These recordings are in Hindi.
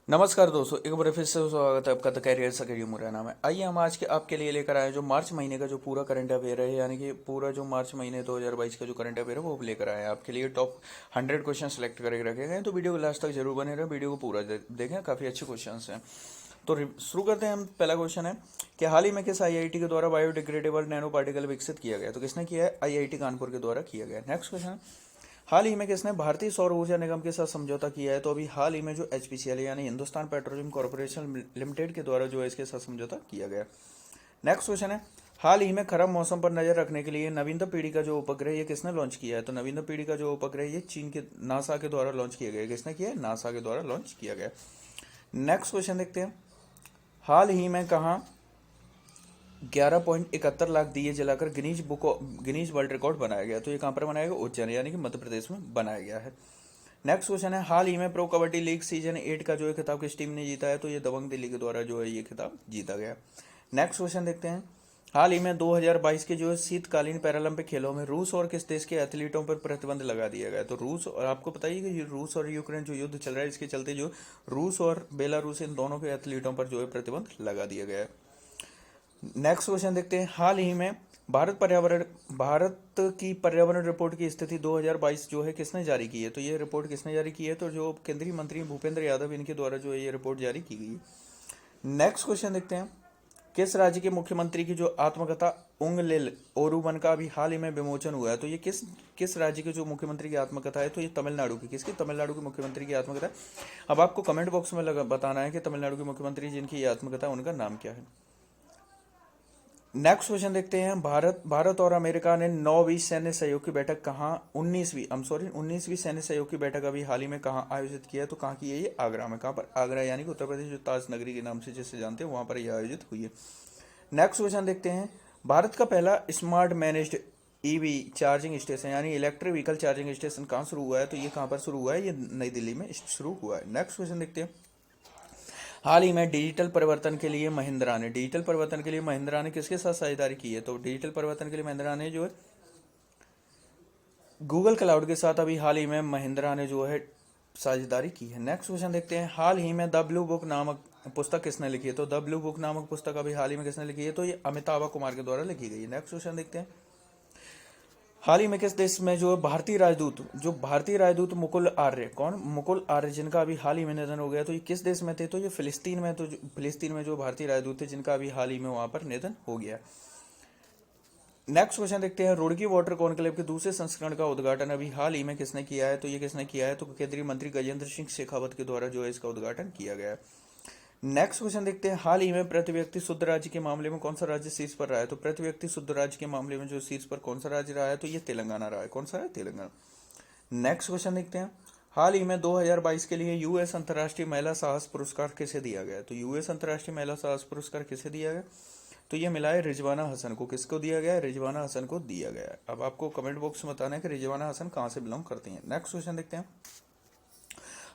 नमस्कार दोस्तों, एक बार फिर से स्वागत है आपका द कैरियर से। करियर मेरा नाम है। आइए हम आज के आपके लिए लेकर आए जो मार्च महीने का जो पूरा करंट अफेयर है, यानी कि पूरा जो मार्च महीने 2022 का जो करंट अफेयर है वो लेकर आए हैं आपके लिए। टॉप 100 क्वेश्चन सेलेक्ट करके रखे गए हैं, तो वीडियो को लास्ट तक जरूर बने रहे, वीडियो को पूरा देखें, काफ़ी अच्छे क्वेश्चन हैं। तो शुरू करते हैं हम। पहला क्वेश्चन है कि हाल ही में किस आईआईटी के द्वारा बायोडिग्रेडेबल नैनो पार्टिकल विकसित किया गया? तो किसने किया है? आईआईटी कानपुर के द्वारा किया गया। नेक्स्ट क्वेश्चन, हाल ही में किसने भारतीय सौर ऊर्जा निगम के साथ समझौता किया है? तो अभी हाल ही में जो एचपीसीएल यानी हिंदुस्तान पेट्रोलियम कॉर्पोरेशन लिमिटेड के द्वारा जो है इसके साथ समझौता किया गया। नेक्स्ट क्वेश्चन है, हाल ही में खराब मौसम पर नजर रखने के लिए नवीनतम पीढ़ी का जो उपग्रह ये किसने लॉन्च किया है? तो नवीनतम पीढ़ी का जो उपग्रह ये चीन के नासा के द्वारा लॉन्च किया गया। किसने किया है? नासा के द्वारा लॉन्च किया गया। नेक्स्ट क्वेश्चन देखते हैं, हाल ही में कहा 11.71 लाख दिए जलाकर गिनीज वर्ल्ड रिकॉर्ड बनाया गया? तो ये कहां पर बनाया गया? उज्जैन यानी कि मध्य प्रदेश में बनाया गया है। नेक्स्ट क्वेश्चन है, हाल ही में प्रो कबड्डी लीग सीजन 8 का जो है खिताब किस टीम ने जीता है? तो ये दबंग दिल्ली के द्वारा जो है ये खिताब जीता गया। नेक्स्ट क्वेश्चन देखते हैं, हाल ही में 2022 के जो है शीतकालीन पैरालंपिक खेलों में रूस और किस देश के एथलीटों पर प्रतिबंध लगा दिया गया? तो रूस, और आपको पता ही कि रूस और यूक्रेन जो युद्ध चल रहा है इसके चलते जो रूस और बेलारूस इन दोनों के एथलीटों पर जो है प्रतिबंध लगा दिया गया है। नेक्स्ट क्वेश्चन देखते हैं, हाल ही में भारत की पर्यावरण रिपोर्ट की स्थिति 2022 जो है किसने जारी की है? तो ये रिपोर्ट किसने जारी की है? तो जो केंद्रीय मंत्री भूपेंद्र यादव इनके द्वारा जो है ये रिपोर्ट जारी की गई है। नेक्स्ट क्वेश्चन देखते हैं, किस राज्य के मुख्यमंत्री की जो आत्मकथा उंगलिल ओरुवन का अभी हाल ही में विमोचन हुआ है? तो ये किस राज्य के जो मुख्यमंत्री की आत्मकथा है? तो ये तमिलनाडु की। किसकी? तमिलनाडु के मुख्यमंत्री की आत्मकथा है। अब आपको कमेंट बॉक्स में बताना है कि तमिलनाडु के मुख्यमंत्री जिनकी ये आत्मकथा उनका नाम क्या है। नेक्स्ट क्वेश्चन देखते हैं, भारत और अमेरिका ने 9वीं सैन्य सहयोग की बैठक कहाँ 19वीं सैन्य सहयोग की बैठक अभी हाल ही में कहाँ आयोजित किया है? तो कहाँ की है ये? आगरा में। कहाँ पर? आगरा यानी कि उत्तर प्रदेश, जो ताज नगरी के नाम से जिसे जानते हैं वहां पर यह आयोजित हुई है। नेक्स्ट क्वेश्चन देखते हैं, भारत का पहला smart managed EV charging station यानी इलेक्ट्रिक व्हीकल चार्जिंग स्टेशन कहाँ शुरू हुआ है? तो ये कहाँ पर शुरू हुआ है? ये नई दिल्ली में शुरू हुआ है। नेक्स्ट क्वेश्चन देखते हैं, हाल ही में डिजिटल परिवर्तन के लिए महिंद्रा ने किसके साथ साझेदारी की है? तो डिजिटल परिवर्तन के लिए महिंद्रा ने जो है गूगल क्लाउड के साथ अभी हाल ही में महिंद्रा ने जो है साझेदारी की है। नेक्स्ट क्वेश्चन देखते हैं, हाल ही में द ब्लू बुक नामक पुस्तक किसने लिखी है? तो द ब्लू बुक नामक पुस्तक अभी हाल ही में किसने लिखी है? तो ये अमिताभ कुमार के द्वारा लिखी गई है। नेक्स्ट क्वेश्चन देखते हैं, हाल ही में किस देश में जो भारतीय राजदूत मुकुल आर्य, कौन? मुकुल आर्य, जिनका अभी हाल ही में निधन हो गया, तो ये किस देश में थे? तो ये फिलिस्तीन में। तो फिलिस्तीन में जो भारतीय राजदूत थे जिनका अभी हाल ही में वहां पर निधन हो गया। नेक्स्ट क्वेश्चन देखते हैं, रुड़की वाटर कॉन्क्लेव के दूसरे संस्करण का उद्घाटन अभी हाल ही में किसने किया है? तो ये किसने किया है? तो केंद्रीय मंत्री गजेंद्र सिंह शेखावत के द्वारा जो है इसका उद्घाटन किया गया है। नेक्स्ट क्वेश्चन देखते हैं, हाल ही में प्रति व्यक्ति शुद्ध राज्य के मामले में कौन सा राज्य शीर्ष पर रहा है? तो प्रति व्यक्ति शुद्ध राज्य के मामले में जो शीर्ष पर कौन सा राज्य रहा है? तो ये तेलंगाना रहा है। कौन सा है? तेलंगाना। नेक्स्ट क्वेश्चन देखते हैं, हाल ही में 2022 के लिए यूएस अंतर्राष्ट्रीय महिला साहस पुरस्कार किसे दिया गया? तो यूएस अंतर्राष्ट्रीय महिला साहस पुरस्कार किसे दिया गया? तो ये मिला है रिजवाना हसन को। किसको दिया गया है? रिजवाना हसन को दिया गया है। अब आपको कमेंट बॉक्स में बताना है कि रिजवाना हसन कहाँ से बिलोंग करती हैं। नेक्स्ट क्वेश्चन देखते हैं,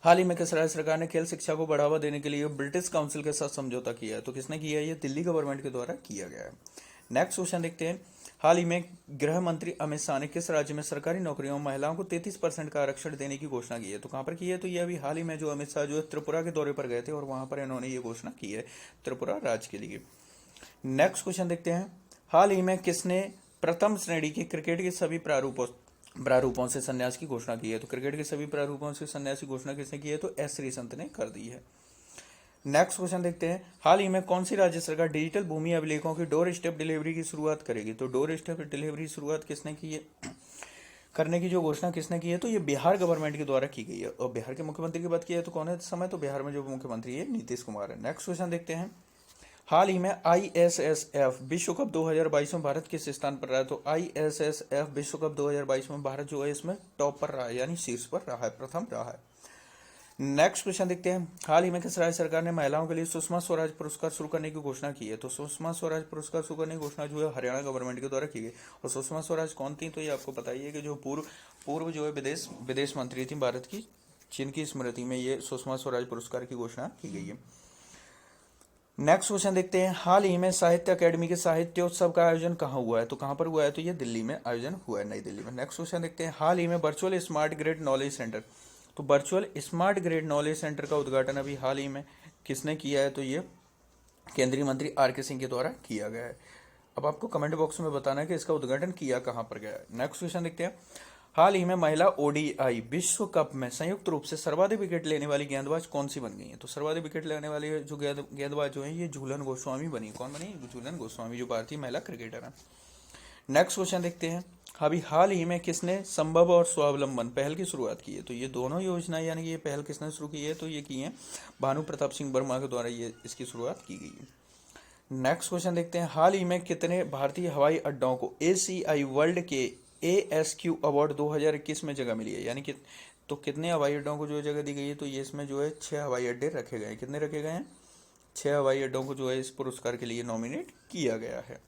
हाल ही में किस राज्य सरकार ने खेल शिक्षा को बढ़ावा देने के लिए ब्रिटिश काउंसिल के साथ समझौता किया है? तो किसने किया है? ये दिल्ली गवर्नमेंट के द्वारा किया गया है। नेक्स्ट क्वेश्चन देखते हैं, हाल ही में गृह मंत्री अमित शाह ने किस राज्य में सरकारी नौकरियों में महिलाओं को 33% का आरक्षण देने की घोषणा की है? तो कहां पर की है? तो ये अभी हाल ही में जो अमित शाह जो है त्रिपुरा के दौरे पर गए थे और वहां पर इन्होंने ये घोषणा की है त्रिपुरा राज्य के लिए। नेक्स्ट क्वेश्चन देखते हैं, हाल ही में किसने प्रथम श्रेणी के क्रिकेट के सभी प्रारूपों से संन्यास की घोषणा की है? तो क्रिकेट के सभी प्रारूपों से संन्यास की घोषणा किसने की है? तो एस श्रीसंत ने कर दी है। नेक्स्ट क्वेश्चन देखते हैं, हाल ही में कौन सी राज्य सरकार डिजिटल भूमि अभिलेखों की डोर स्टेप डिलीवरी की शुरुआत करेगी? तो डोर स्टेप डिलीवरी की शुरुआत किसने की है? करने की जो घोषणा किसने की है? तो ये बिहार गवर्नमेंट के द्वारा की गई है। और बिहार के मुख्यमंत्री की बात की है तो कौन है इस समय? तो बिहार में जो मुख्यमंत्री है नीतीश कुमार है। नेक्स्ट क्वेश्चन देखते हैं, हाल ही में आईएसएसएफ विश्व कप 2022 में भारत किस स्थान पर रहा है? तो आईएसएसएफ विश्व कप 2022 में भारत जो है इसमें टॉप पर रहा है यानी शीर्ष पर रहा है, प्रथम रहा है। नेक्स्ट क्वेश्चन देखते हैं, हाल ही में किस राज्य सरकार ने महिलाओं के लिए सुषमा स्वराज पुरस्कार शुरू करने की घोषणा की है? तो सुषमा स्वराज पुरस्कार शुरू करने की घोषणा जो है हरियाणा गवर्नमेंट के द्वारा की गई। और सुषमा स्वराज कौन थी? तो ये आपको पता ही है कि जो पूर्व जो है विदेश मंत्री थी भारत की, जिनकी स्मृति में ये सुषमा स्वराज पुरस्कार की घोषणा की गई है। नेक्स्ट क्वेश्चन देखते हैं, हाल ही में साहित्य अकेडमी के साहित्योत्सव का आयोजन कहाँ हुआ है? तो कहाँ पर हुआ है? तो ये दिल्ली में आयोजन हुआ है, नई दिल्ली में। नेक्स्ट क्वेश्चन देखते हैं, हाल ही में virtual smart grid knowledge centre तो virtual smart grid knowledge centre का उद्घाटन अभी हाल ही में किसने किया है, तो ये केंद्रीय मंत्री आर के सिंह के द्वारा किया गया है। अब आपको कमेंट बॉक्स में बताना है कि इसका उद्घाटन किया कहां पर गया है। नेक्स्ट क्वेश्चन देखते हैं, हाल ही में महिला ओडीआई विश्व कप में संयुक्त रूप से सर्वाधिक विकेट लेने वाली गेंदबाज कौन सी बन गई है? तो सर्वाधिक विकेट लेने वाली जो गेंदबाज जो है ये झूलन गोस्वामी बनी। कौन बनी? झूलन गोस्वामी, जो भारतीय महिला क्रिकेटर है। नेक्स्ट क्वेश्चन देखते हैं, अभी हाल ही में किसने संभव और स्वावलंबन पहल की शुरुआत की है? तो ये दोनों योजनाएं यानी कि ये पहल किसने शुरू की है? तो ये की है भानु प्रताप सिंह वर्मा के द्वारा ये इसकी शुरुआत की गई है। नेक्स्ट क्वेश्चन देखते हैं, हाल ही में कितने भारतीय हवाई अड्डों को एसीआई वर्ल्ड के ASQ अवार्ड 2021 में जगह मिली है? यानी कि तो कितने हवाई अड्डों को जो जगह दी गई है? तो ये इसमें जो है 6 हवाई अड्डे रखे गए हैं। कितने रखे गए हैं? 6 हवाई अड्डों को जो है इस पुरस्कार के लिए नॉमिनेट किया गया है।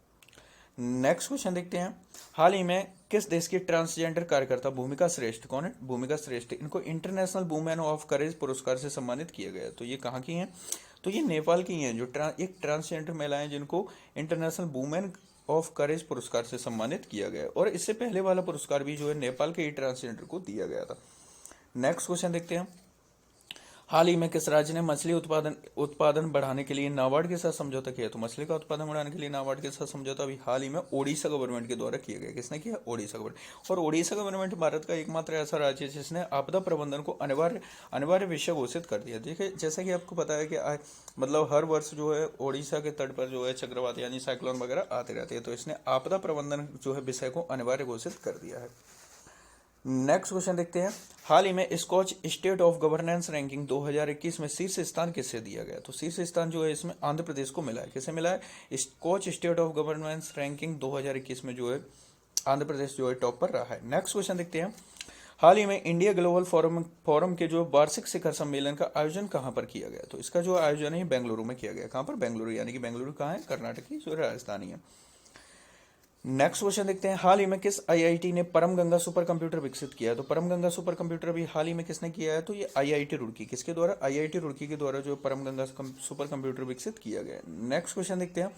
नेक्स्ट क्वेश्चन देखते हैं, हाल ही में किस देश की ट्रांसजेंडर कार्यकर्ता भूमिका श्रेष्ठ, कौन है? भूमिका श्रेष्ठ, इनको इंटरनेशनल वुमेन ऑफ करेज पुरस्कार से सम्मानित किया गया। तो ये कहाँ की हैं? तो ये नेपाल की हैं, जो एक ट्रांसजेंडर महिलाएं जिनको इंटरनेशनल वुमेन ऑफ करेज पुरस्कार से सम्मानित किया गया। और इससे पहले वाला पुरस्कार भी जो है नेपाल के ही ट्रांसजेंडर को दिया गया था। नेक्स्ट क्वेश्चन देखते हैं, हाल ही में किस राज्य ने मछली उत्पादन बढ़ाने के लिए नाबार्ड के साथ समझौता किया? तो मछली का उत्पादन बढ़ाने के लिए नाबार्ड के साथ समझौता अभी हाल ही में ओडिशा गवर्नमेंट के द्वारा किया गया। किसने किया? ओडिशा गवर्नमेंट। और ओडिशा गवर्नमेंट भारत का एकमात्र ऐसा राज्य है जिसने आपदा प्रबंधन को अनिवार्य विषय घोषित कर दिया। देखिए, जैसा कि आपको पता है कि मतलब हर वर्ष जो है ओडिशा के तट पर जो है चक्रवात यानी साइक्लोन वगैरह आते रहते हैं, तो इसने आपदा प्रबंधन जो है विषय को अनिवार्य घोषित कर दिया है। नेक्स्ट क्वेश्चन देखते हैं, हाल ही में SKOCH state of governance ranking 2021 में शीर्ष स्थान किससे दिया गया? तो शीर्ष स्थान जो है इसमें आंध्र प्रदेश को मिला है। किसे मिला है? SKOCH state of governance ranking 2021 में जो है आंध्र प्रदेश जो है टॉप पर रहा है। नेक्स्ट क्वेश्चन देखते हैं, हाल ही में इंडिया ग्लोबल फोरम के जो वार्षिक शिखर सम्मेलन का आयोजन कहां पर किया गया? तो इसका जो आयोजन है बेंगलुरु में किया गया। कहां पर? बेंगलुरु, यानी कि बेंगलुरु कहाँ है? कर्नाटक की जो राजधानी है। नेक्स्ट क्वेश्चन देखते हैं, हाल ही में किस आईआईटी ने परम गंगा सुपर कंप्यूटर विकसित किया है? तो परम गंगा सुपर कंप्यूटर अभी हाल ही में किसने किया है? तो ये आईआईटी रुड़की। किसके द्वारा? आईआईटी रुड़की के द्वारा जो परम गंगा सुपर कंप्यूटर विकसित किया गया है। नेक्स्ट क्वेश्चन देखते हैं,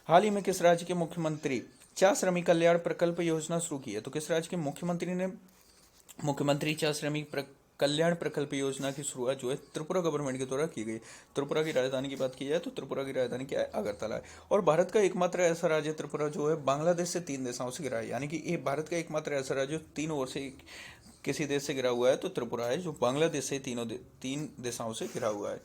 हाल ही में किस राज्य के मुख्यमंत्री 4 श्रमिक कल्याण प्रकल्प योजना शुरू की है? तो किस राज्य के मुख्यमंत्री ने मुख्यमंत्री 4 श्रमिक कल्याण प्रकल्प योजना की शुरुआत जो है त्रिपुरा गवर्नमेंट के द्वारा की गई। त्रिपुरा की राजधानी की बात की जाए तो त्रिपुरा की राजधानी क्या है? अगरतला है। और भारत का एकमात्र ऐसा राज्य त्रिपुरा जो है बांग्लादेश से 3 दिशाओं से घिरा है, यानी कि ये भारत का एकमात्र ऐसा राज्य जो 3 ओर से किसी देश से घिरा हुआ है तो त्रिपुरा है, जो बांग्लादेश से 3 दिशाओं से घिरा हुआ है।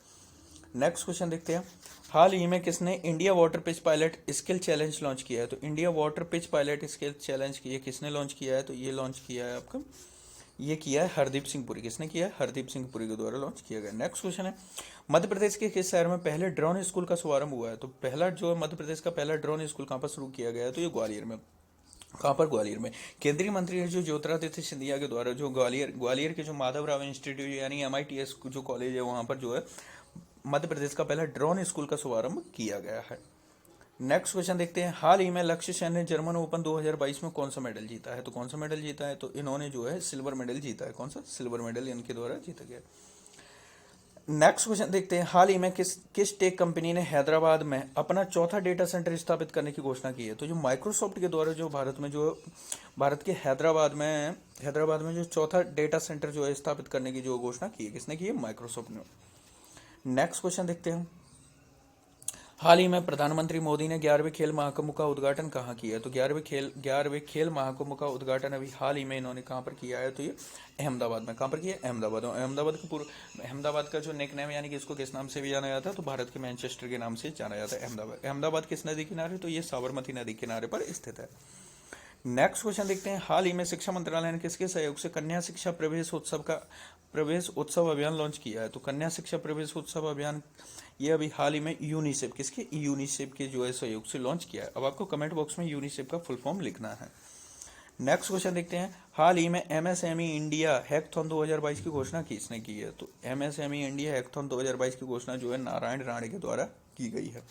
नेक्स्ट क्वेश्चन देखते हैं, हाल ही में किसने India water pitch pilot skill challenge launch किया है? तो India water pitch pilot skill challenge किसने लॉन्च किया है? तो ये लॉन्च किया है आपका, ये किया है हरदीप सिंह पुरी। किसने किया है? हरदीप सिंह पुरी के द्वारा लॉन्च किया गया। नेक्स्ट क्वेश्चन है, मध्य प्रदेश के किस शहर में पहले ड्रोन स्कूल का शुभारंभ हुआ है? तो पहला जो है मध्य प्रदेश का पहला ड्रोन स्कूल कहाँ पर शुरू किया गया है? तो ये ग्वालियर में। कहाँ पर? ग्वालियर में। केंद्रीय मंत्री जो ज्योतिरादित्य सिंधिया के द्वारा जो ग्वालियर के जो माधवराव इंस्टीट्यूट यानी MITS जो कॉलेज है वहाँ पर जो है मध्य प्रदेश का पहला ड्रोन स्कूल का शुभारंभ किया गया है। नेक्स्ट क्वेश्चन देखते हैं, हाल ही में लक्ष्य सेन ने जर्मन ओपन 2022 में कौन सा मेडल जीता है? तो कौन सा मेडल जीता है? तो इन्होंने जो है सिल्वर मेडल जीता है। कौन सा? सिल्वर मेडल इनके द्वारा जीता गया। नेक्स्ट क्वेश्चन देखते हैं, हाल ही में किस टेक कंपनी ने हैदराबाद में अपना चौथा डेटा सेंटर स्थापित करने की घोषणा की है? तो जो माइक्रोसॉफ्ट के द्वारा जो भारत के हैदराबाद में जो चौथा डेटा सेंटर जो है स्थापित करने की जो घोषणा की है, किसने की है? माइक्रोसॉफ्ट ने। नेक्स्ट क्वेश्चन देखते हैं, हाल ही में प्रधानमंत्री मोदी ने 11वें खेल महाकुंभ का उद्घाटन कहाँ किया है? तो 11वें खेल महाकुंभ का उद्घाटन अभी हाल ही में इन्होंने कहाँ पर किया है? तो ये अहमदाबाद में। कहाँ पर किया? अहमदाबाद में। अहमदाबाद का जो नेकनेम यानी कि इसको किस नाम से भी जाना जाता है? तो भारत के मैनचेस्टर के नाम से जाना जाता है अहमदाबाद किस नदी किनारे? तो ये साबरमती नदी किनारे पर स्थित है। नेक्स्ट क्वेश्चन देखते हैं, हाल ही में शिक्षा मंत्रालय ने किसके सहयोग से कन्या शिक्षा प्रवेश उत्सव अभियान लॉन्च किया है? तो कन्या शिक्षा प्रवेश उत्सव अभियान ये अभी हाल ही में यूनिसेफ के जो है सहयोग से लॉन्च किया है। अब आपको कमेंट बॉक्स में यूनिसेफ का फुल फॉर्म लिखना है। नेक्स्ट क्वेश्चन देखते हैं, हाल ही में MSME इंडिया हैकथॉन 2022 की घोषणा किसने की है? तो MSME इंडिया हैकथॉन 2022 की घोषणा जो है नारायण राणे के द्वारा की गई है।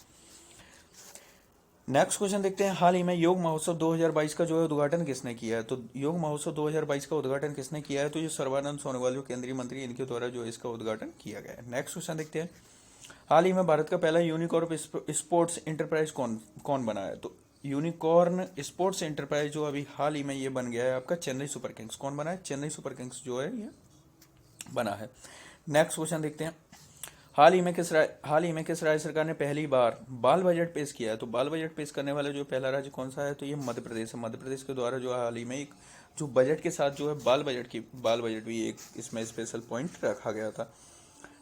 नेक्स्ट क्वेश्चन देखते हैं, हाल ही में योग महोत्सव 2022 का जो है उद्घाटन किसने किया है? तो योग महोत्सव 2022 का उद्घाटन किसने किया है? तो ये सर्बानंद सोनोवाल जो केंद्रीय मंत्री इनके द्वारा जो इसका उद्घाटन किया गया है। नेक्स्ट क्वेश्चन देखते हैं, हाल ही में भारत का पहला यूनिकॉर्न स्पोर्ट्स इंटरप्राइज कौन बना है? तो यूनिकॉर्न स्पोर्ट्स इंटरप्राइज जो अभी हाल ही में ये बन गया है आपका चेन्नई सुपर किंग्स। कौन बना है? चेन्नई सुपर किंग्स जो है ये बना है। नेक्स्ट क्वेश्चन देखते हैं, हाल ही में किस राज्य सरकार ने पहली बार बाल बजट पेश किया है? तो बाल बजट पेश करने वाला जो पहला राज्य कौन सा है? तो ये मध्य प्रदेश है। मध्य प्रदेश के द्वारा जो हाल ही में एक जो बजट के साथ जो है बाल बजट भी एक इसमें स्पेशल पॉइंट रखा गया था।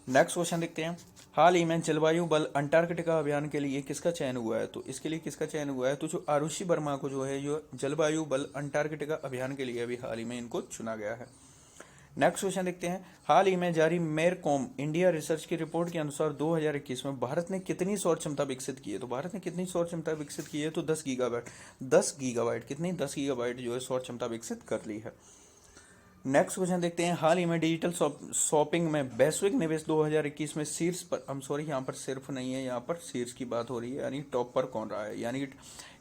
नेक्स्ट क्वेश्चन देखते हैं, हाल ही में जलवायु बल अंटार्कटिका अभियान के लिए किसका चयन हुआ है? तो इसके लिए किसका चयन हुआ है? तो जो आरुषि वर्मा को जो है जो जलवायु बल अंटार्कटिका अभियान के लिए अभी हाल ही में इनको चुना गया है। नेक्स्ट क्वेश्चन देखते हैं, हाल ही में जारी मेरकॉम इंडिया रिसर्च की रिपोर्ट के अनुसार 2021 में भारत ने कितनी सौर क्षमता विकसित की है? तो भारत ने कितनी सौर क्षमता विकसित की है? तो 10 गीगावाट कितनी 10 गीगावाट जो है सौर क्षमता विकसित कर ली है। नेक्स्ट क्वेश्चन देखते हैं, हाल ही में डिजिटल शॉपिंग में वैश्विक निवेश 2021 में शीर्ष पर यहाँ पर सिर्फ नहीं है, यहाँ पर शीर्ष की बात हो रही है, यानी टॉप पर कौन रहा है, यानी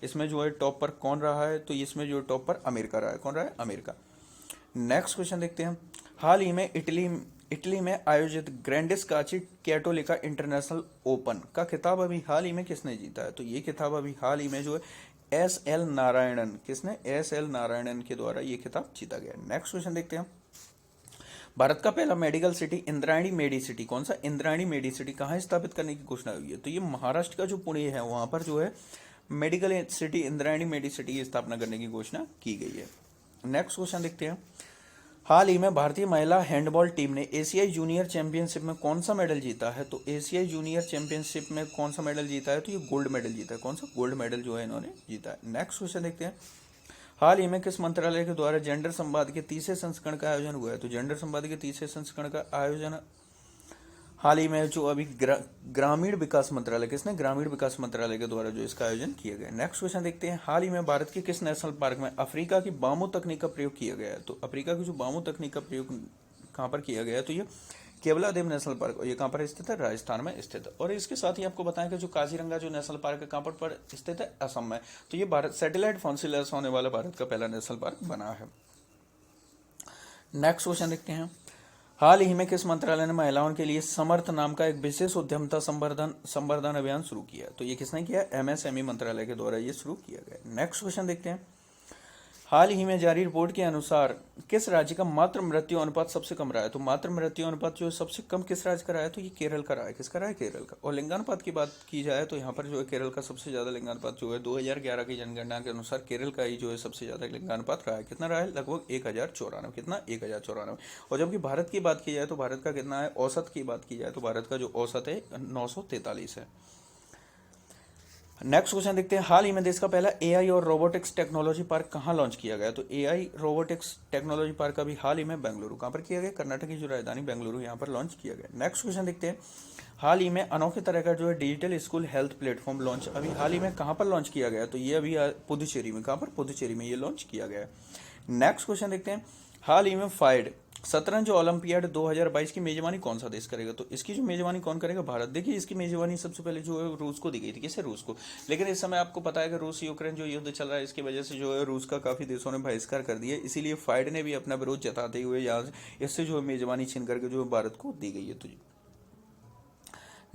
इसमें जो है टॉप पर कौन रहा है? तो इसमें जो टॉप पर अमेरिका रहा है। कौन रहा है? अमेरिका। नेक्स्ट क्वेश्चन देखते हैं, हाल ही में इटली में आयोजित ग्रैंडिस काची कैटोलिका इंटरनेशनल ओपन का खिताब अभी हाल ही में किसने जीता है? तो ये खिताब अभी हाल ही में जो है एस.एल. नारायणन, किसने? एस.एल. नारायणन के द्वारा ये खिताब जीता गया। नेक्स्ट क्वेश्चन देखते हैं, भारत का पहला मेडिकल सिटी इंद्रायणी मेडिसिटी, कौन सा? इंद्रायणी मेडिसिटी कहाँ स्थापित करने की घोषणा हुई है? तो ये महाराष्ट्र का जो पुणे है वहां पर जो है मेडिकल सिटी इंद्रायणी मेडिसिटी की स्थापना करने की घोषणा की गई है। नेक्स्ट क्वेश्चन देखते हैं, हाल ही में भारतीय महिला हैंडबॉल टीम ने एशियाई जूनियर चैंपियनशिप में कौन सा मेडल जीता है? तो एशियाई जूनियर चैंपियनशिप में कौन सा मेडल जीता है? तो ये गोल्ड मेडल जीता है। कौन सा? गोल्ड मेडल जो है इन्होंने जीता है। नेक्स्ट क्वेश्चन देखते हैं, हाल ही में किस मंत्रालय के द्वारा जेंडर संवाद के तीसरे संस्करण का आयोजन हुआ है? तो जेंडर संवाद के तीसरे संस्करण का आयोजन हाल ही में जो अभी ग्रामीण विकास मंत्रालय, किसने? ग्रामीण विकास मंत्रालय के द्वारा जो इसका आयोजन किया गया। नेक्स्ट क्वेश्चन देखते हैं, हाल ही में भारत के किस नेशनल पार्क में अफ्रीका की बामू तकनीक का प्रयोग किया गया है? तो अफ्रीका की जो बामू तकनीक का प्रयोग कहाँ पर किया गया है? तो ये केवलादेव नेशनल पार्क, ये कहाँ पर स्थित है? राजस्थान में स्थित है। और इसके साथ ही आपको बताएं कि जो काजीरंगा जो नेशनल पार्क है कहाँ पर स्थित है? असम में। तो ये भारत सैटेलाइट फोन से लैस होने वाला भारत का पहला नेशनल पार्क बना है। नेक्स्ट क्वेश्चन देखते हैं, हाल ही में किस मंत्रालय ने महिलाओं के लिए समर्थ नाम का एक विशेष उद्यमता संवर्धन अभियान शुरू किया? तो ये किसने किया? एमएसएमई मंत्रालय के द्वारा ये शुरू किया गया। नेक्स्ट क्वेश्चन देखते हैं, हाल ही में जारी रिपोर्ट के अनुसार किस राज्य का मातृ मृत्यु अनुपात सबसे कम रहा है? तो मातृ मृत्यु अनुपात जो सबसे कम किस राज्य का रहा है? तो ये केरल का रहा है। किसका रहा है? केरल का। और लिंगानुपात की बात की जाए तो यहाँ पर जो है केरल का सबसे ज्यादा लिंगानुपात जो है 2011 की जनगणना के अनुसार केरल का ही जो है सबसे ज्यादा लिंगानुपात रहा है। कितना रहा है? लगभग 1094। कितना? 1094। और जबकि भारत की बात की जाए तो भारत का कितना है? औसत की बात की जाए तो भारत का जो औसत है 943 है। नेक्स्ट क्वेश्चन देखते हैं, हाल ही में देश का पहला एआई और रोबोटिक्स टेक्नोलॉजी पार्क कहाँ लॉन्च किया गया? तो एआई रोबोटिक्स टेक्नोलॉजी पार्क अभी हाल ही में बेंगलुरु, कहाँ पर किया गया? कर्नाटक की जो राजधानी बेंगलुरु, यहाँ पर लॉन्च किया गया। नेक्स्ट क्वेश्चन देखते हैं, हाल ही में अनोखे तरह का जो है digital school health platform launch अभी हाल ही में कहाँ पर लॉन्च किया गया? तो ये अभी पुदुचेरी में। कहाँ पर? पुदुचेरी में ये लॉन्च किया गया। नेक्स्ट क्वेश्चन देखते हैं, हाल ही में फाइड शतरंज ओलंपियाड 2022 की मेजबानी कौन सा देश करेगा? तो इसकी जो मेजबानी कौन करेगा? भारत। देखिए इसकी मेजबानी सबसे पहले जो है रूस को दी गई थी। किसे? रूस को। लेकिन इस समय आपको पता है कि रूस यूक्रेन जो युद्ध चल रहा है इसकी वजह से जो है रूस का काफी देशों ने बहिष्कार कर दिया, इसीलिए फाइड ने भी अपना विरोध जताते हुए यहाँ इससे जो है मेजबानी छीन करके जो है भारत को दी गई है। तो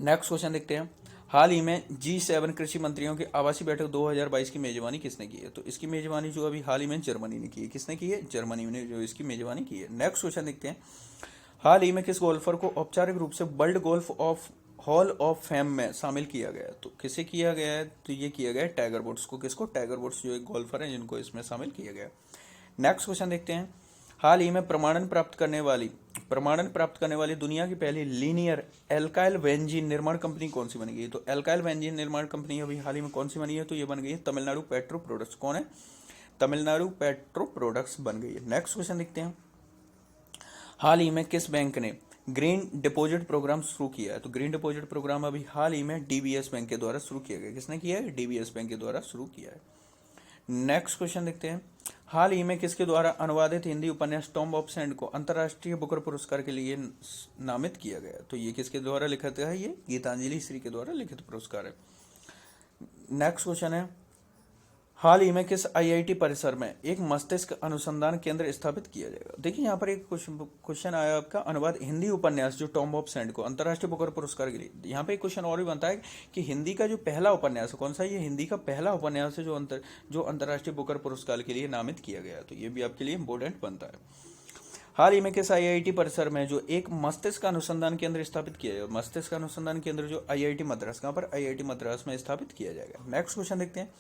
नेक्स्ट क्वेश्चन देखते हैं, हाल ही में G7 कृषि मंत्रियों की आवासीय बैठक 2022 की मेजबानी किसने की है? तो इसकी मेजबानी जो अभी हाल ही में जर्मनी ने की है। किसने की है? जर्मनी ने जो इसकी मेजबानी की है। नेक्स्ट क्वेश्चन देखते हैं, हाल ही में किस गोल्फर को औपचारिक रूप से world golf of hall of fame में शामिल किया गया है? तो किसे किया गया है? तो ये किया गया है टाइगर वुड्स को। किसको? टाइगर वुड्स जो एक गोल्फर है जिनको इसमें शामिल किया गया। नेक्स्ट क्वेश्चन देखते हैं, हाल ही में प्रमाणन प्राप्त करने वाली दुनिया की पहली लीनियर एल्काइल बेंजीन निर्माण कंपनी कौन सी बन गई? तो एल्काइल बेंजीन निर्माण कंपनी अभी हाल ही में कौन सी बनी है? तो ये बन गई है तमिलनाडु पेट्रो प्रोडक्ट्स। कौन है? तमिलनाडु पेट्रो प्रोडक्ट्स बन गई है। नेक्स्ट क्वेश्चन देखते हैं, हाल ही में किस बैंक ने ग्रीन डिपॉजिट प्रोग्राम शुरू किया है? तो ग्रीन डिपॉजिट प्रोग्राम अभी हाल ही में डीबीएस बैंक के द्वारा शुरू किया गया। किसने किया है? डीबीएस बैंक के द्वारा शुरू किया है। नेक्स्ट क्वेश्चन देखते हैं, हाल ही में किसके द्वारा अनुवादित हिंदी उपन्यास टॉम ऑफ सैंड को अंतर्राष्ट्रीय बुकर पुरस्कार के लिए नामित किया गया? तो ये किसके द्वारा लिखित है? ये गीतांजलि श्री के द्वारा लिखित पुरस्कार है। नेक्स्ट क्वेश्चन है, हाल ही में किस आईआईटी परिसर में एक मस्तिष्क अनुसंधान केंद्र स्थापित किया जाएगा? देखिए यहाँ पर एक क्वेश्चन आया आपका, अनुवाद हिंदी उपन्यास जो टॉम ऑफ सैंड को अंतर्राष्ट्रीय बुकर पुरस्कार के लिए। यहाँ पे एक क्वेश्चन और भी बनता है कि हिंदी का जो पहला उपन्यास है कौन सा? ये हिंदी का पहला उपन्यास है जो अंतर्राष्ट्रीय बुकर पुरस्कार के लिए नामित किया गया। तो ये भी आपके लिए इंपॉर्टेंट बनता है। हाल ही में किस आईआईटी परिसर में जो एक मस्तिष्क अनुसंधान केंद्र स्थापित किया जाएगा? मस्तिष्क अनुसंधान केंद्र जो आईआईटी मद्रास, कहाँ पर? आईआईटी मद्रास में स्थापित किया जाएगा। नेक्स्ट क्वेश्चन देखते हैं,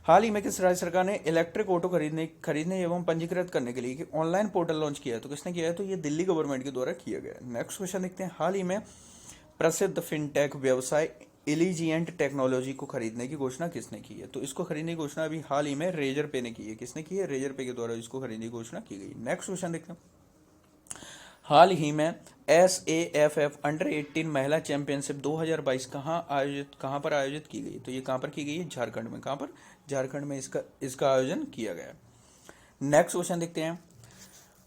हाल ही में किस राज्य सरकार ने इलेक्ट्रिक ऑटो खरीदने एवं पंजीकृत करने के लिए एक ऑनलाइन पोर्टल लॉन्च किया है? तो किसने किया है? तो ये दिल्ली गवर्नमेंट के द्वारा किया गया है। नेक्स्ट क्वेश्चन देखते हैं, हाल ही में प्रसिद्ध फिनटेक व्यवसाय एलिजिएंट टेक्नोलॉजी को खरीदने की घोषणा किसने की है? तो इसको खरीदने की घोषणा अभी हाल ही में रेजर पे ने की है। किसने की है? रेजर पे के द्वारा इसको खरीदने की घोषणा की गई। नेक्स्ट क्वेश्चन देखते हैं, हाल ही में SAFF अंडर 18 महिला चैंपियनशिप 2022 कहाँ पर आयोजित की गई? तो ये कहाँ पर की गई है? झारखंड में। कहाँ पर? झारखंड में इसका आयोजन किया गया। नेक्स्ट क्वेश्चन देखते हैं,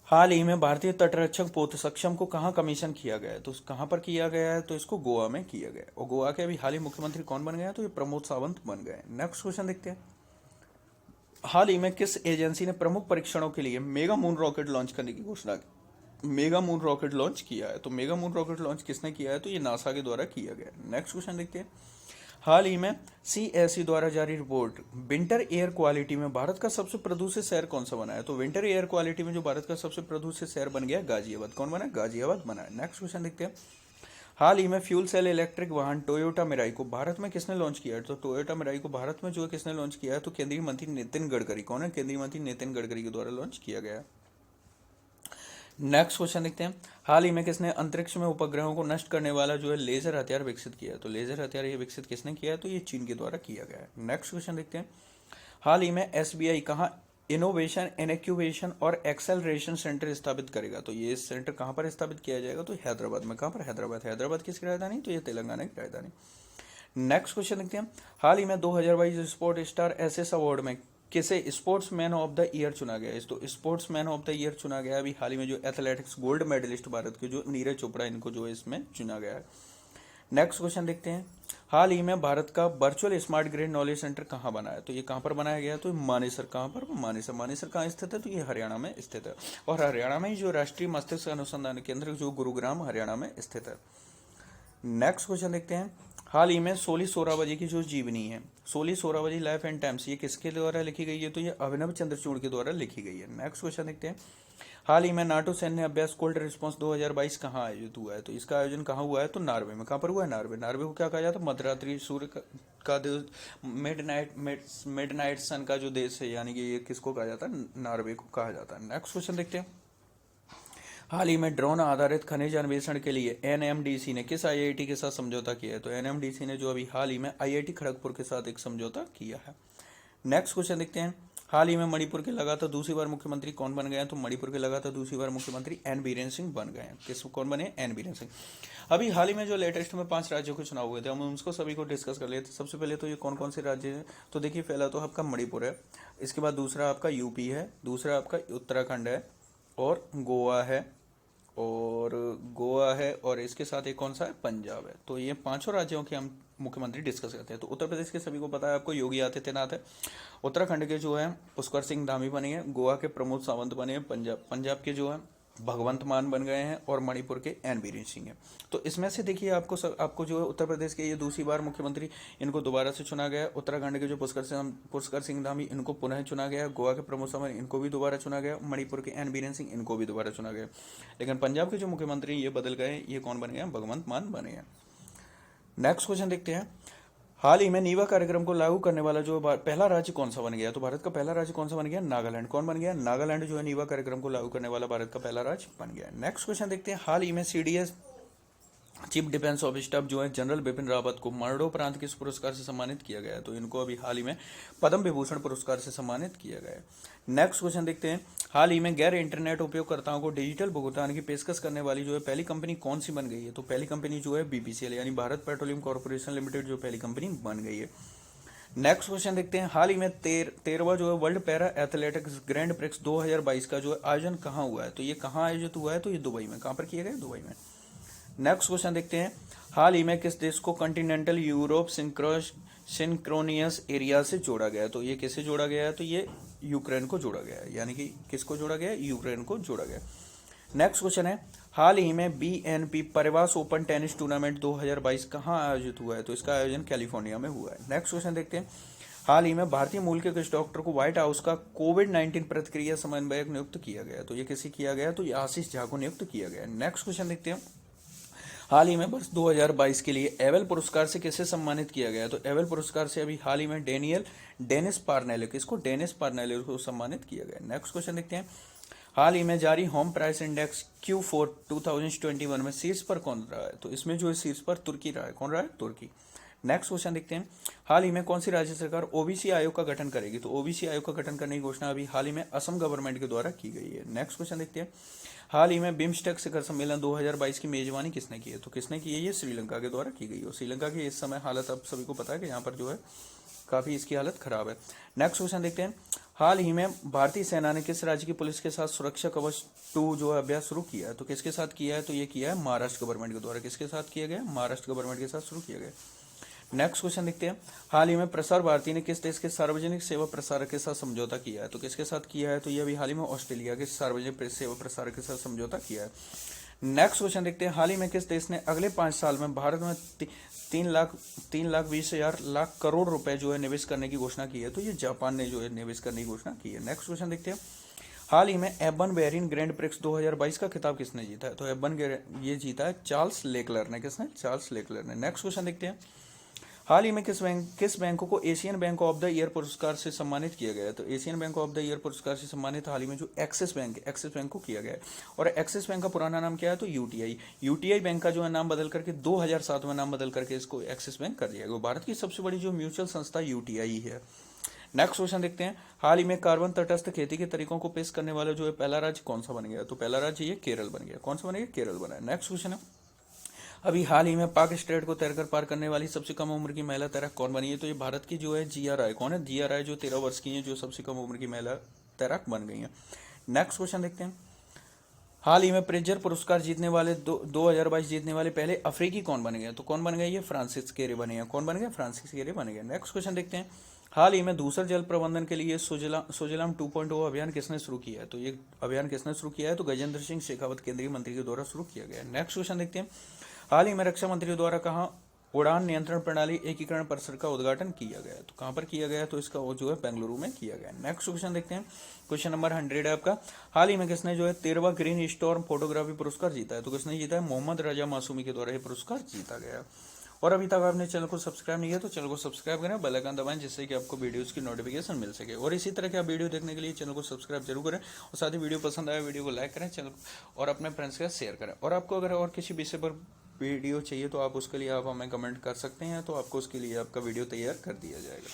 हाल ही में भारतीय तटरक्षक पोत सक्षम को कहाँ कमीशन किया गया है? तो कहाँ पर किया गया है? तो इसको गोवा में किया गया है। और गोवा के अभी हाल ही मुख्यमंत्री कौन बन गए हैं? तो ये प्रमोद सावंत बन गए। नेक्स्ट क्वेश्चन देखते हैं, हाल ही में किस एजेंसी ने प्रमुख परीक्षणों के लिए मेगा मून रॉकेट लॉन्च करने की घोषणा की? मेगा मून रॉकेट लॉन्च किया है। तो मेगा मून रॉकेट लॉन्च किसने किया है? तो ये नासा के द्वारा किया गया। नेक्स्ट क्वेश्चन देखते हैं, हाल ही में CSE द्वारा जारी रिपोर्ट विंटर एयर क्वालिटी में भारत का सबसे प्रदूषित शहर कौन सा बना है? तो विंटर एयर क्वालिटी में जो भारत का सबसे प्रदूषित शहर बन गया गाजियाबाद। कौन बना? गाजियाबाद बना है। नेक्स्ट क्वेश्चन देखते हैं, हाल ही में फ्यूल सेल इलेक्ट्रिक वाहन टोयोटा मिराई को भारत में किसने लॉन्च किया है? तो टोयोटा मिराई को भारत में जो है किसने लॉन्च किया है? तो केंद्रीय मंत्री नितिन गडकरी। कौन है? केंद्रीय मंत्री नितिन गडकरी के द्वारा लॉन्च किया गया है। नेक्स्ट क्वेश्चन देखते हैं, हाल ही में किसने अंतरिक्ष में उपग्रहों को नष्ट करने वाला जो है लेजर हथियार विकसित किया है? तो लेजर हथियार ये विकसित किसने किया है? तो ये चीन के द्वारा किया गया है। नेक्स्ट क्वेश्चन देखते हैं, हाल ही में SBI कहाँ इनोवेशन इनक्यूबेशन और एक्सेलरेशन सेंटर स्थापित करेगा? तो ये सेंटर कहाँ पर स्थापित किया जाएगा? तो हैदराबाद में। कहाँ पर? हैदराबाद। हैदराबाद किसकी राजधानी? तो ये तेलंगाना की राजधानी। नेक्स्ट क्वेश्चन देखते हैं, हाल ही में 2022 स्पोर्ट स्टार एसेस अवार्ड में किसे sports man of the year चुना गया है? तो sports man of the year चुना गया अभी हाल ही में जो एथलेटिक्स गोल्ड मेडलिस्ट भारत के जो नीरज चोपड़ा, इनको जो है इसमें चुना गया है। नेक्स्ट क्वेश्चन देखते हैं, हाल ही में भारत का virtual smart grid knowledge centre कहाँ बना है? तो ये कहाँ पर बनाया गया है? तो मानेसर। कहाँ पर? मानेसर। मानेसर कहाँ स्थित है? तो ये हरियाणा में स्थित है। और हरियाणा में ही जो राष्ट्रीय मस्तिष्क अनुसंधान केंद्र जो गुरुग्राम हरियाणा में स्थित है। नेक्स्ट क्वेश्चन देखते हैं, हाल ही में सोली सोराबजी की जो जीवनी है, Soli Sorabjee life and times, ये किसके द्वारा लिखी गई है? तो ये अभिनव चंद्रचूड़ के द्वारा लिखी गई है। नेक्स्ट क्वेश्चन देखते हैं, हाल ही में नाटो सैन्य अभ्यास कोल्ड रिस्पॉन्स 2022 कहाँ आयोजित हुआ है? तो इसका आयोजन कहाँ हुआ है? तो नॉर्वे में। कहाँ पर हुआ है? नॉर्वे। नॉर्वे को क्या कहा जाता है? मध्यरात्रि सूर्य का मिडनाइट सन का जो देश है, यानी कि ये किसको कहा जाता है? नॉर्वे को कहा जाता है। नेक्स्ट क्वेश्चन देखते हैं, हाल ही में ड्रोन आधारित खनिज अन्वेषण के लिए NMDC ने किस IIT के साथ समझौता किया है? तो NMDC ने जो अभी हाल ही में IIT खड़गपुर के साथ एक समझौता किया है। नेक्स्ट क्वेश्चन देखते हैं, हाल ही में मणिपुर के लगातार दूसरी बार मुख्यमंत्री कौन बन गए हैं? तो मणिपुर के लगातार दूसरी बार मुख्यमंत्री N बीरेन सिंह बन गए हैं। कौन बने? N बीरेन सिंह। अभी हाल ही में जो लेटेस्ट में 5 राज्यों के चुनाव हुए थे, हम उसको सभी को डिस्कस कर लेते हैं। सबसे पहले तो ये कौन कौन से राज्य हैं? तो देखिए, पहला तो आपका मणिपुर है, इसके बाद दूसरा आपका UP है, दूसरा आपका उत्तराखंड है, और गोवा है, और इसके साथ एक कौन सा है? पंजाब है। तो ये 5 राज्यों के हम मुख्यमंत्री डिस्कस करते हैं। तो उत्तर प्रदेश के सभी को पता है आपको, योगी आदित्यनाथ है। उत्तराखंड के जो है पुष्कर सिंह धामी बने हैं। गोवा के प्रमोद सावंत बने हैं। पंजाब के जो है भगवंत मान बन गए हैं, और मणिपुर के N बीरेन सिंह हैं। तो इसमें से देखिए, आपको जो है उत्तर प्रदेश के ये दूसरी बार मुख्यमंत्री, इनको दोबारा से चुना गया। उत्तराखंड के जो पुष्कर सिंह धामी, इनको पुनः चुना गया। गोवा के प्रमोद सावंत, इनको भी दोबारा चुना गया। मणिपुर के N बीरेन सिंह, इनको भी दोबारा चुना गया। लेकिन पंजाब के जो मुख्यमंत्री ये बदल गए, ये कौन बन गए? भगवंत मान बने हैं। नेक्स्ट क्वेश्चन देखते हैं, हाल ही में नीवा कार्यक्रम को लागू करने वाला जो पहला राज्य कौन सा बन गया? तो भारत का पहला राज्य कौन सा बन गया? नागालैंड। कौन बन गया? नागालैंड जो है नीवा कार्यक्रम को लागू करने वाला भारत का पहला राज्य बन गया। नेक्स्ट क्वेश्चन देखते हैं, हाल ही में CDS chief defence of staff जो है जनरल बिपिन रावत को मरणोपरांत किस पुरस्कार से सम्मानित किया गया है? तो इनको अभी हाल ही में पद्म विभूषण पुरस्कार से सम्मानित किया गया है। नेक्स्ट क्वेश्चन देखते हैं, हाल ही में गैर इंटरनेट उपयोगकर्ताओं को डिजिटल भुगतान की पेशकश करने वाली जो है पहली कंपनी कौन सी बन गई है? तो पहली कंपनी जो है BPCL, यानी भारत पेट्रोलियम कॉर्पोरेशन लिमिटेड, जो पहली कंपनी बन गई है। नेक्स्ट क्वेश्चन देखते हैं, हाल ही में 13वां जो है world para athletics grand prix 2022 का जो है आयोजन कहाँ हुआ है? तो ये कहाँ आयोजित हुआ है? तो ये दुबई में। कहाँ पर किया गया? दुबई में। नेक्स्ट क्वेश्चन देखते हैं, हाल ही में किस देश को कॉन्टिनेंटल यूरोप सिंक्रोनियस एरिया से जोड़ा गया है? तो ये किसे जोड़ा गया है? तो ये यूक्रेन को जोड़ा गया है। यानी कि किसको जोड़ा गया है? यूक्रेन को जोड़ा गया। नेक्स्ट क्वेश्चन है, हाल ही में BNP परिवास ओपन टेनिस टूर्नामेंट 2022 कहाँ आयोजित हुआ है? तो इसका आयोजन कैलिफोर्निया में हुआ है। नेक्स्ट क्वेश्चन देखते हैं, हाल ही में भारतीय मूल के किस डॉक्टर को व्हाइट हाउस का कोविड-19 प्रतिक्रिया समन्वयक नियुक्त किया गया? तो ये किसी किया गया? तो ये आशीष झा को नियुक्त किया गया। नेक्स्ट क्वेश्चन देखते हैं। हाल ही में वर्ष 2022 के लिए एवेल पुरस्कार से किसे सम्मानित किया गया? तो एवेल पुरस्कार से अभी हाल ही में डेनिस पार्नेले, किसको? डेनिस पार्नेले को सम्मानित किया गया। नेक्स्ट क्वेश्चन देखते हैं। हाल ही में जारी होम प्राइस इंडेक्स Q4 2021 में शीर्ष पर कौन रहा है? तो इसमें जो है शीर्ष पर तुर्की रहा है। कौन रहा है? तुर्की। नेक्स्ट क्वेश्चन देखते हैं। हाल ही में कौन सी राज्य सरकार ओबीसी आयोग का गठन करेगी? तो ओबीसी आयोग का गठन करने की घोषणा अभी हाल ही में असम गवर्नमेंट के द्वारा की गई है। नेक्स्ट क्वेश्चन देखते हैं। हाल ही में बिम्स्टेक शिखर सम्मेलन 2022 की मेजबानी किसने की है? तो किसने की है? ये श्रीलंका के द्वारा की गई है। श्रीलंका की इस समय हालत अब सभी को पता है कि यहाँ पर जो है काफी इसकी हालत खराब है। नेक्स्ट क्वेश्चन देखते हैं। हाल ही में भारतीय सेना ने किस राज्य की पुलिस के साथ सुरक्षा कवच 2 जो है अभ्यास शुरू किया है? तो किसके साथ किया है? तो ये किया है महाराष्ट्र गवर्नमेंट के द्वारा। किसके साथ किया गया? महाराष्ट्र गवर्नमेंट के साथ शुरू किया गया। नेक्स्ट क्वेश्चन देखते हैं। हाल ही में प्रसार भारती ने किस देश के सार्वजनिक सेवा प्रसारक के साथ समझौता किया है? तो किसके साथ किया है? तो ये अभी हाल ही में ऑस्ट्रेलिया के सार्वजनिक सेवा प्रसारक के साथ समझौता किया है। नेक्स्ट क्वेश्चन देखते हैं। हाल ही में किस देश ने अगले 5 साल में भारत में 3,20,000 लाख करोड़ रुपए जो है निवेश करने की घोषणा की है? तो ये जापान ने जो है निवेश करने की घोषणा की है। नेक्स्ट क्वेश्चन देखते हैं। हाल ही में F1 बहरीन ग्रैंड प्रिक्स 2022 का खिताब किसने जीता है? तो F1 ये जीता है चार्ल्स लेक्लर ने। किसने? चार्ल्स लेक्लर ने। नेक्स्ट क्वेश्चन देखते हैं। हाल ही में किस बैंक को Asian bank of the year पुरस्कार से सम्मानित किया गया है? तो Asian bank of the year पुरस्कार से सम्मानित हाल ही में जो एक्सिस बैंक को किया गया है। और एक्सिस बैंक का पुराना नाम क्या है? तो यूटीआई बैंक का जो है नाम बदल करके 2007 में नाम बदल करके इसको एक्सिस बैंक कर दिया गया। भारत की सबसे बड़ी जो म्यूचुअल संस्था यूटीआई है। नेक्स्ट क्वेश्चन देखते हैं। हाल ही में कार्बन तटस्थ खेती के तरीकों को पेश करने वाला जो है पहला राज्य कौन सा बन गया? तो पहला राज्य ये केरल बन गया। कौन सा बन गया? केरल बना है। नेक्स्ट क्वेश्चन है। अभी हाल ही में पाक स्ट्रेट को तैरकर पार करने वाली सबसे कम उम्र की महिला तैराक कौन बनी है? तो ये भारत की जो है जिया राय। कौन है? जिया राय, जो 13 वर्ष की है, जो सबसे कम उम्र की महिला तैराक बन गई है। नेक्स्ट क्वेश्चन देखते हैं। हाल ही में प्रिट्जर पुरस्कार जीतने वाले 2022 जीतने वाले पहले अफ्रीकी कौन बन गए? तो कौन बन गए? ये फ्रांसिस केरे बने हैं। कौन बन गए? फ्रांसिस केरे बन गए। नेक्स्ट क्वेश्चन देखते हैं। हाल ही में दूसर जल प्रबंधन के लिए सोजलाम 2.0 अभियान किसने शुरू किया है? तो ये अभियान किसने शुरू किया है? तो गजेंद्र सिंह शेखावत केंद्रीय मंत्री के द्वारा शुरू किया गया है। नेक्स्ट क्वेश्चन देखते हैं। हाल ही में रक्षा मंत्री द्वारा कहाँ उड़ान नियंत्रण प्रणाली एकीकरण परिसर का उद्घाटन किया गया? तो कहां पर किया गया? तो इसका वो जो है बेंगलुरु में किया गया। नेक्स्ट क्वेश्चन देखते हैं। क्वेश्चन नंबर 100 है आपका। हाल ही में किसने जो है 13वां ग्रीन स्टॉर्म फोटोग्राफी पुरस्कार जीता है? तो किसने जीता है? मोहम्मद रजा मासूमी के द्वारा यह पुरस्कार जीता गया। और अभी तक आपने चैनल को सब्सक्राइब नहीं किया तो चैनल को सब्सक्राइब करें, बेल आइकन दबाएं, जिससे कि आपको वीडियोस की नोटिफिकेशन मिल सके। और इसी तरह के आप वीडियो देखने के लिए चैनल को सब्सक्राइब जरूर करें, और साथ ही वीडियो पसंद आए वीडियो को लाइक करें चैनल और अपने फ्रेंड्स के साथ शेयर करें। और आपको अगर और किसी विषय पर वीडियो चाहिए तो आप उसके लिए आप हमें कमेंट कर सकते हैं, तो आपको उसके लिए आपका वीडियो तैयार कर दिया जाएगा।